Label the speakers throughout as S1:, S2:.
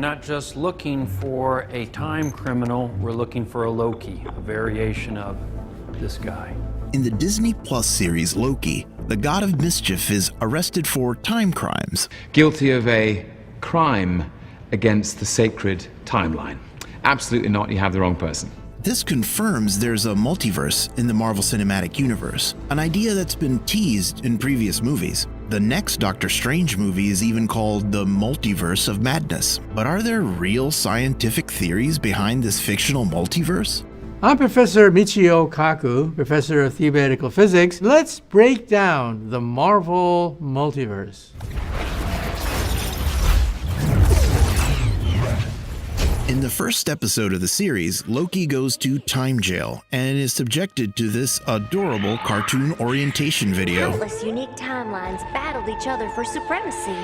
S1: Not just looking for a time criminal, we're looking for a Loki, a variation of this guy.
S2: In the Disney Plus series Loki, the god of mischief is arrested for time crimes.
S3: Guilty of a crime against the sacred timeline. Absolutely not, you have the wrong person.
S2: This confirms there's a multiverse in the Marvel Cinematic Universe, an idea that's been teased in previous movies. The next Doctor Strange movie is even called the Multiverse of Madness. But are there real scientific theories behind this fictional multiverse?
S4: I'm Professor Michio Kaku, Professor of Theoretical Physics. Let's break down the Marvel multiverse.
S2: In the first episode of the series, Loki goes to time jail and is subjected to this adorable cartoon orientation video.
S5: Countless unique timelines battled each other for supremacy.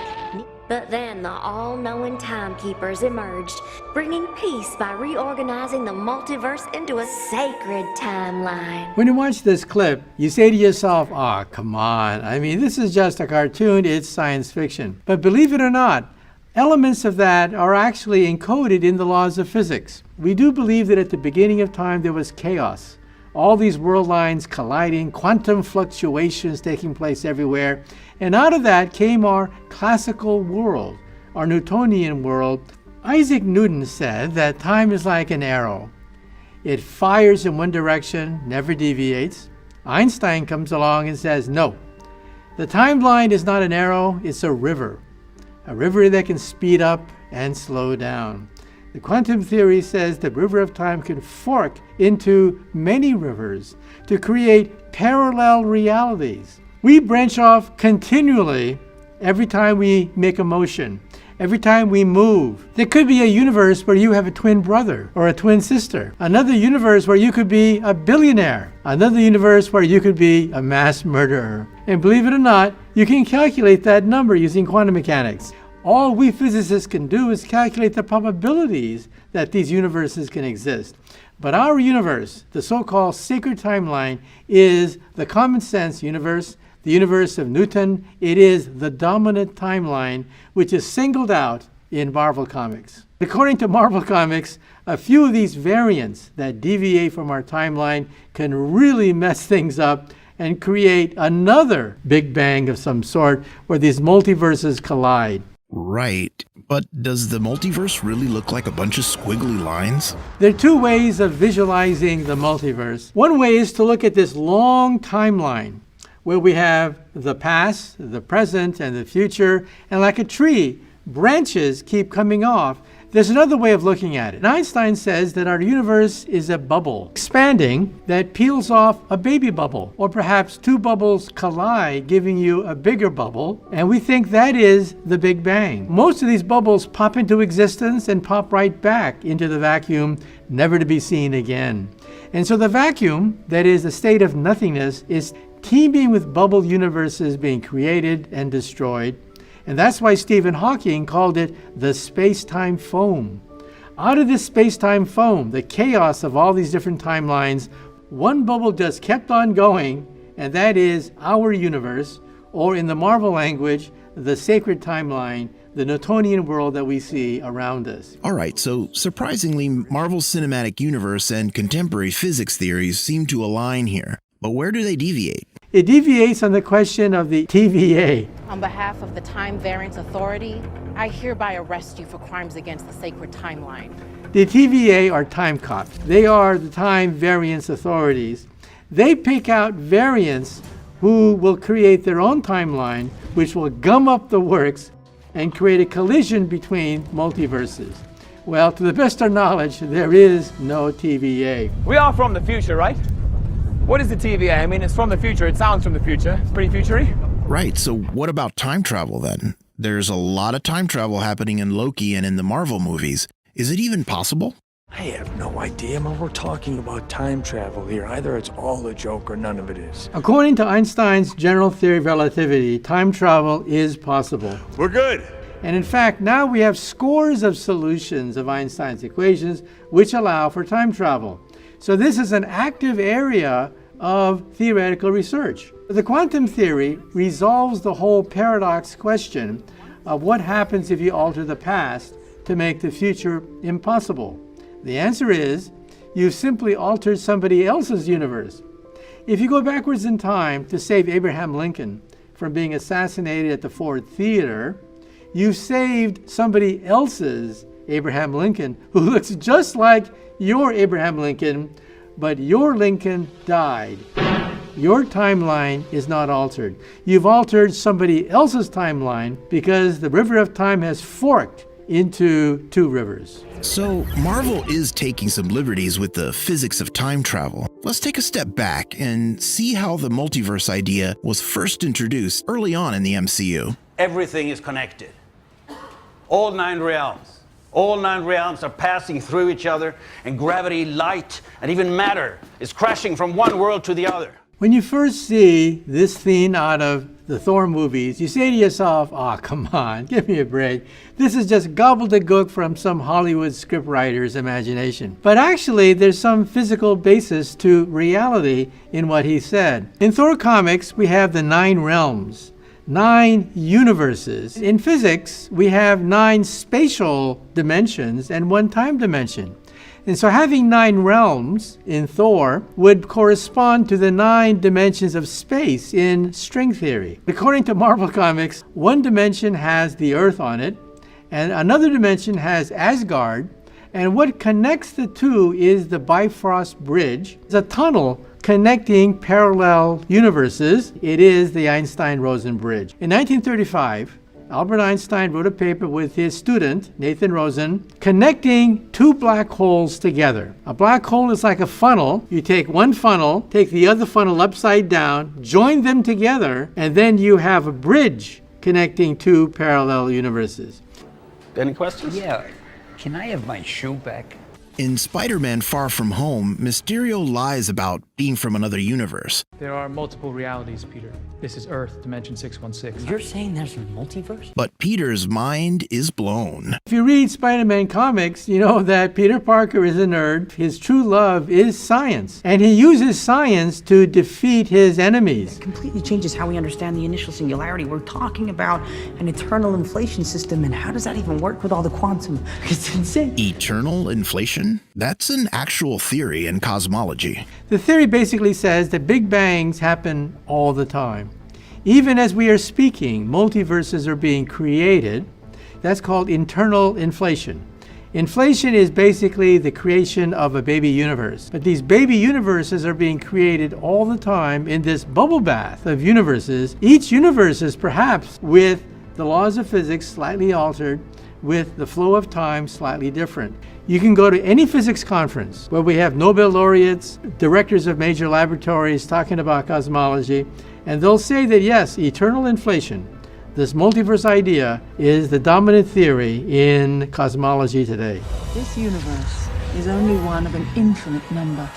S5: But then the all-knowing timekeepers emerged, bringing peace by reorganizing the multiverse into a sacred timeline.
S4: When you watch this clip, you say to yourself, "Aw, come on. I mean, this is just a cartoon, it's science fiction." But believe it or not, elements of that are actually encoded in the laws of physics. We do believe that at the beginning of time there was chaos. All these world lines colliding, quantum fluctuations taking place everywhere. And out of that came our classical world, our Newtonian world. Isaac Newton said that time is like an arrow. It fires in one direction, never deviates. Einstein comes along and says, no, the timeline is not an arrow, it's a river that can speed up and slow down. The quantum theory says the river of time can fork into many rivers to create parallel realities. We branch off continually every time we make a motion, every time we move. There could be a universe where you have a twin brother or a twin sister, another universe where you could be a billionaire, another universe where you could be a mass murderer. And believe it or not, you can calculate that number using quantum mechanics. All we physicists can do is calculate the probabilities that these universes can exist. But our universe, the so-called sacred timeline, is the common sense universe, the universe of Newton. It is the dominant timeline, which is singled out in Marvel Comics. According to Marvel Comics, a few of these variants that deviate from our timeline can really mess things up and create another Big Bang of some sort where these multiverses collide.
S2: Right, but does the multiverse really look like a bunch of squiggly lines?
S4: There are two ways of visualizing the multiverse. One way is to look at this long timeline where we have the past, the present, and the future, and like a tree, branches keep coming off. There's another way of looking at it. Einstein says that our universe is a bubble expanding that peels off a baby bubble, or perhaps two bubbles collide, giving you a bigger bubble, and we think that is the Big Bang. Most of these bubbles pop into existence and pop right back into the vacuum, never to be seen again. And so the vacuum, that is a state of nothingness, is teeming with bubble universes being created and destroyed. And that's why Stephen Hawking called it the space-time foam. Out of this space-time foam, the chaos of all these different timelines, one bubble just kept on going, and that is our universe, or in the Marvel language, the sacred timeline, the Newtonian world that we see around us.
S2: All right, so surprisingly, Marvel's cinematic universe and contemporary physics theories seem to align here. But where do they deviate?
S4: It deviates on the question of the TVA.
S6: On behalf of the Time Variance Authority, I hereby arrest you for crimes against the sacred timeline.
S4: The TVA are time cops. They are the time variance authorities. They pick out variants who will create their own timeline, which will gum up the works and create a collision between multiverses. Well, to the best of our knowledge, there is no TVA.
S7: We are from the future, right? What is the TVA? I mean, it's from the future. It sounds from the future. It's pretty future-y.
S2: Right, so what about time travel then? There's a lot of time travel happening in Loki and in the Marvel movies. Is it even possible?
S8: I have no idea, man. We're talking about time travel here. Either it's all a joke or none of it is.
S4: According to Einstein's general theory of relativity, time travel is possible.
S8: We're good.
S4: And in fact, now we have scores of solutions of Einstein's equations which allow for time travel. So this is an active area of theoretical research. The quantum theory resolves the whole paradox question of what happens if you alter the past to make the future impossible? The answer is, you've simply altered somebody else's universe. If you go backwards in time to save Abraham Lincoln from being assassinated at the Ford Theater, you saved somebody else's Abraham Lincoln who looks just like your Abraham Lincoln, but your Lincoln died. Your timeline is not altered. You've altered somebody else's timeline because the river of time has forked into two rivers.
S2: So, Marvel is taking some liberties with the physics of time travel. Let's take a step back and see how the multiverse idea was first introduced early on in the MCU.
S9: Everything is connected. All 9 realms. All 9 realms are passing through each other, and gravity, light, and even matter is crashing from one world to the other.
S4: When you first see this theme out of the Thor movies, you say to yourself, "Oh, come on, give me a break. This is just gobbledygook from some Hollywood scriptwriter's imagination." But actually, there's some physical basis to reality in what he said. In Thor comics, we have the 9 realms, 9 universes. In physics, we have 9 spatial dimensions and 1 time dimension. And so having 9 realms in Thor would correspond to the 9 dimensions of space in string theory. According to Marvel Comics, 1 dimension has the Earth on it, and another dimension has Asgard, and what connects the two is the Bifrost Bridge. It's a tunnel connecting parallel universes. It is the Einstein-Rosen Bridge. In 1935, Albert Einstein wrote a paper with his student, Nathan Rosen, connecting 2 black holes together. A black hole is like a funnel. You take one funnel, take the other funnel upside down, join them together, and then you have a bridge connecting 2 parallel universes.
S9: Any questions?
S10: Yeah. Can I have my shoe back?
S2: In Spider-Man Far From Home, Mysterio lies about being from another universe.
S11: There are multiple realities, Peter. This is Earth, Dimension 616.
S10: You're saying there's a multiverse?
S2: But Peter's mind is blown.
S4: If you read Spider-Man comics, you know that Peter Parker is a nerd. His true love is science, and he uses science to defeat his enemies.
S10: It completely changes how we understand the initial singularity. We're talking about an eternal inflation system, and how does that even work with all the quantum? It's insane.
S2: Eternal inflation? That's an actual theory in cosmology.
S4: The theory basically says that big bangs happen all the time. Even as we are speaking, multiverses are being created. That's called internal inflation. Inflation is basically the creation of a baby universe. But these baby universes are being created all the time in this bubble bath of universes. Each universe is perhaps with the laws of physics slightly altered, with the flow of time slightly different. You can go to any physics conference where we have Nobel laureates, directors of major laboratories talking about cosmology, and they'll say that yes, eternal inflation, this multiverse idea, is the dominant theory in cosmology today.
S12: This universe is only one of an infinite number.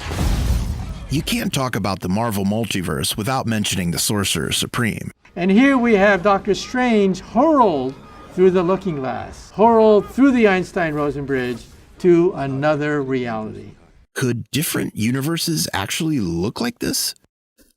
S2: You can't talk about the Marvel multiverse without mentioning the Sorcerer Supreme.
S4: And here we have Doctor Strange hurled through the looking glass, hurled through the Einstein-Rosen Bridge to another reality.
S2: Could different universes actually look like this?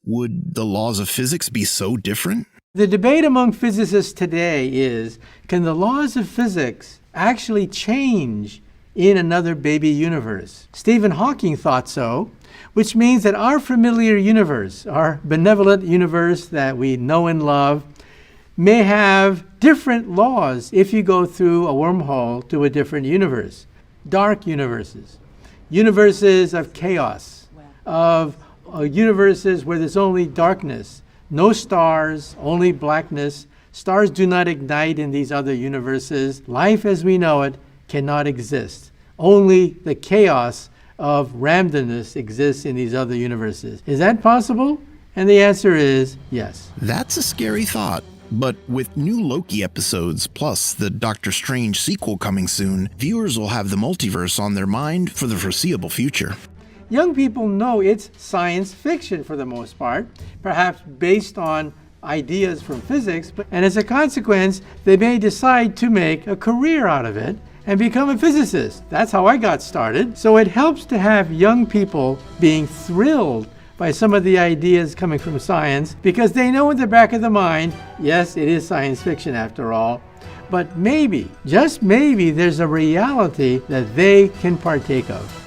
S2: Would the laws of physics be so different?
S4: The debate among physicists today is, can the laws of physics actually change in another baby universe? Stephen Hawking thought so, which means that our familiar universe, our benevolent universe that we know and love, may have different laws if you go through a wormhole to a different universe. Dark universes, universes of chaos, of universes where there's only darkness, no stars, only blackness. Stars do not ignite in these other universes. Life as we know it cannot exist. Only the chaos of randomness exists in these other universes. Is that possible? And the answer is yes.
S2: That's a scary thought. But with new Loki episodes, plus the Doctor Strange sequel coming soon, viewers will have the multiverse on their mind for the foreseeable future.
S4: Young people know it's science fiction for the most part, perhaps based on ideas from physics, and as a consequence, they may decide to make a career out of it and become a physicist. That's how I got started. So it helps to have young people being thrilled by some of the ideas coming from science because they know in the back of the mind, yes, it is science fiction after all, but maybe, just maybe, there's a reality that they can partake of.